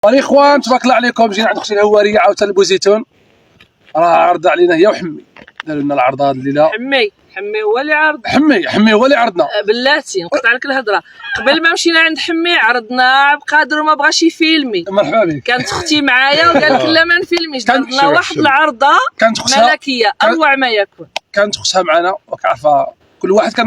الاخوان تبارك الله عليكم، جينا عند اختي الهواريه عاوتاني البوزيتون، راه عرض علينا هي وحمي، داروا لنا العرض هذه الليله. حمي هو اللي عرض، حمي هو اللي عرضنا. بلاتي نقطع لك الهضره، قبل ما مشينا عند حمي عرضنا عبد القادر وما بغاش يفيلمي. مرحبا بك. كانت اختي معايا وقال لك لا ما نفيلميش، درنا واحد العرضه كانت اختها ملكيه اروع ما يكون. كانت اختها معنا وكعرفها كل واحد كان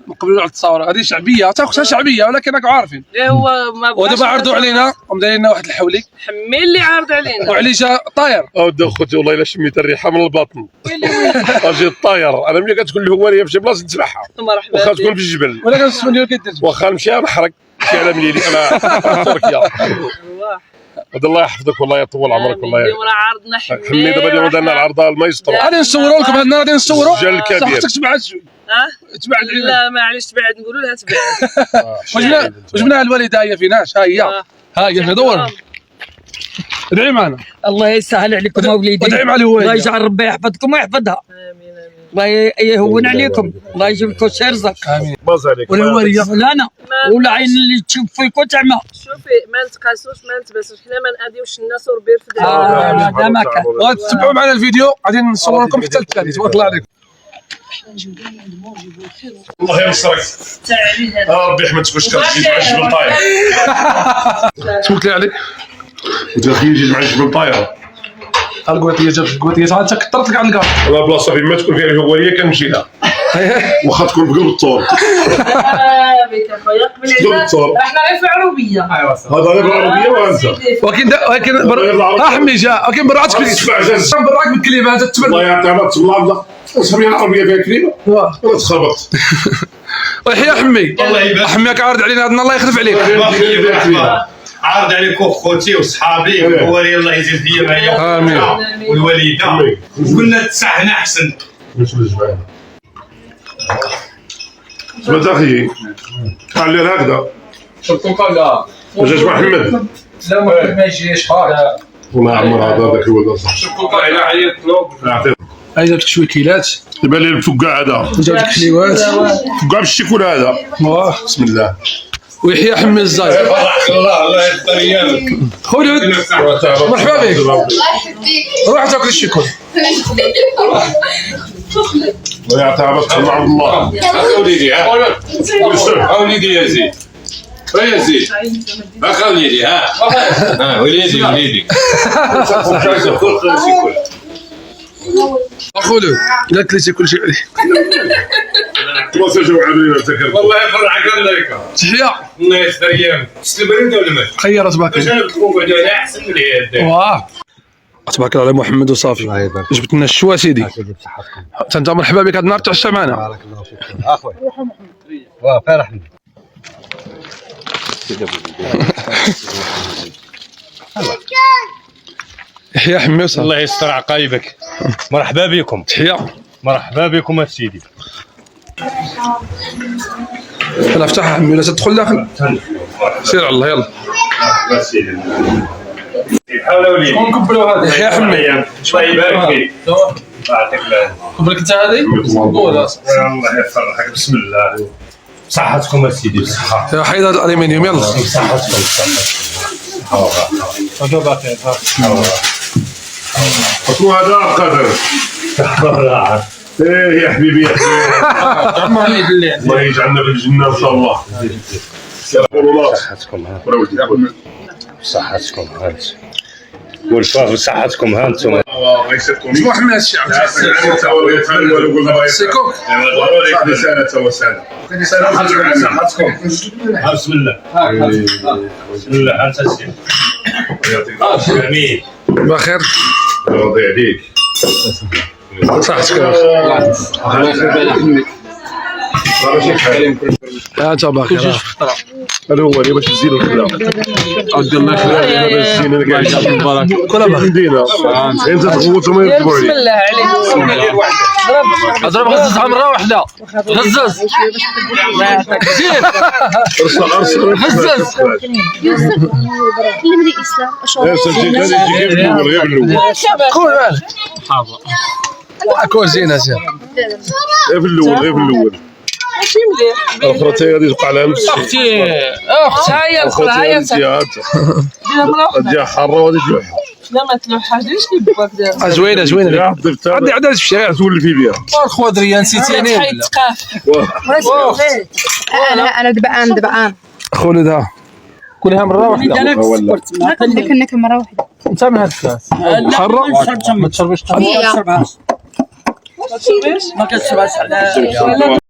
نقبلوا على التصاور، هذه شعبيه حتى اختها شعبيه ولكن راكم عارفين. هو ما بغاش. ودابا عرضوا علينا ومدايرين لنا واحد الحولي. حمي اللي عارض علينا وعلي جا طاير. اودي اخوتي والله الا شميت الريحه من البطن. اجي الطاير، انا ملي كتقول الهواريه في شي بلاصه نسمعها. مرحبا واخا تكون في الجبل ولا كنسمع ديال كيدير. واخا نمشي نحرق شي على مليلي انا تركيا. هذا الله يحفظك والله يطول عمرك والله. اليوم راه عرضنا حمي دابا اليوم درنا العرضه المايسترو. غادي نصوروا لكم هنا، غادي نصوروا. السجل الكبير. خصك تبعد شويه. تبعد لا معليش تبعد، نقولوا لها تبعد. وجبنا الوالده هي فيناش، ها هي دور. ادعي معنا. الله يسهل عليكم اوليدي، ادعي مع الوالده. الله يجعل ربي يحفظكم ويحفظها. امين امين. الله يهون عليكم، الله يجيب لكم خير رزق. امين. باز عليك. والهواريه ولا انا ولا عين اللي تشوف فيك وتعمى. شوفي ما نتقاسوش ما نتباسوش، حنا ما نأذيوش الناس وربي يرفد علينا. هذا ما كان. وتتبعوا معنا الفيديو غادي نصور لكم حتى الثاني. تبارك الله عليكم. الله ينصرك. ربي يحمدك واش كتجي مع الجبل طاير. تبارك الله عليك. انت اخي جيت مع الجبل طاير. قلت هي انت كثرت لك على الكار. انا بلاصه فين ما تكون فيها الهواريه كنمشي لها. واخا تكون بقلب الطور. بك اخويا قبل احنا غير في عروبيه. هذا غير العربيه وانت. ولكن حمي جا، ولكن براك براك بالكلمات تتبع. الله يعطيك الله. صافي العربيه فيها كلمه ولا تخربط. ويحيى حمي. حميك عارض علينا هذا، الله يخلف عليك. عارض عليكم خوتي وصحابي والوالي الله يزيد فيا معايا. امين. والوالده قلنا تسعنا احسن. سمعت اخي علي هكذا شفتوا قال واش محمد؟ لا محمد ما يجيش هذا والله عمر هذاك هو صح. شفتوا قال عيط هاي جابت شويه كيلات. يبان لي الفقاع هذا جابت الحليوات فقاع بالشيكولا هذا. بسم الله. ويحيى حمي الزايد. الله يستر ايامك خلود مرحبا بك. روح تاكل الشيكول. الله يعطيها بس مع الله. وليدي وليدي يا زيد يا زيد خليني وليدي خلود قالت لي كل شيء. ما سجلوا علينا تذكر. والله يفرحك الله يكرمك. تحيه. الله يستر ايامك. تسلم بريده ولا ما؟ خيرت باك. باش نقعدوا هنا احسن من هنا. واه تبارك الله على محمد وصافي. جبت لنا الشوا سيدي. انت مرحبا بك، هذا النهار تعشى معنا. بارك الله فيك اخويا. واه فرحني. يحيى حمي وصافي. الله يستر عقايبك. مرحبا بكم. تحيه. مرحبا بكم سيدي. انا افتحها حمي ولا تدخل داخل. سير على الله يلا. حاول وليدي. نكبلوا هذا. يحيى حمي. الله يبارك فيك. يعطيك العافيه. قبلك انت هذه؟ قول الله يفرحك. بسم الله. صحتكم سيدي بصحة. يا حيد هذا الالومنيوم يلا. صحتكم. هذا قدر. ايه يا حبيبي يا حبيبي. الله يجعلنا في الجنه ان شاء الله. صحتكم صحتكم هانت والفاف صحتكم هانتم. الله يسعدكم. شنو حمي هذا الشيء؟ سيكوك. صحتكم. بسم الله. بسم الله انت سيدي. يعطيك امين. بخير. الله يهديك. صحتك. الله يخلي بالك. انت باخر. هذا هو اللي باش تزيد الخدمه. عبد الله يخليك هذا الزين اللي قاعد يجيب المبارك. كلها مدينه. انت تغوت وما يكتبوا عليك. بسم الله عليك. اضرب غزز مره واحده. غزز. زين. ارسل غزز. كلمني اسلام ارسل غير الاول. قول مالك. حاضر. كوزينه زين. غير في الاول. ماشي مليح. الاخرى حتى هي غادي توقع لها نفس الشيء. اختي ها هي الاخرى الاخرى، ها هي حتى ديرها مروحه. ديها حاره وغادي تلوحها. لا ما تلوحهاش، دير شنو باك ديرها. زوينه زوينه. يا ضيف عندي عندها في الشارع. تولي في بها. الخضريه نسيتيني تحيد تقاف. انا دبعان خولدها كلها مره واحده. لكنك مره واحده انت من هاد الكاس حره. ما تشربش هي ما تشربش.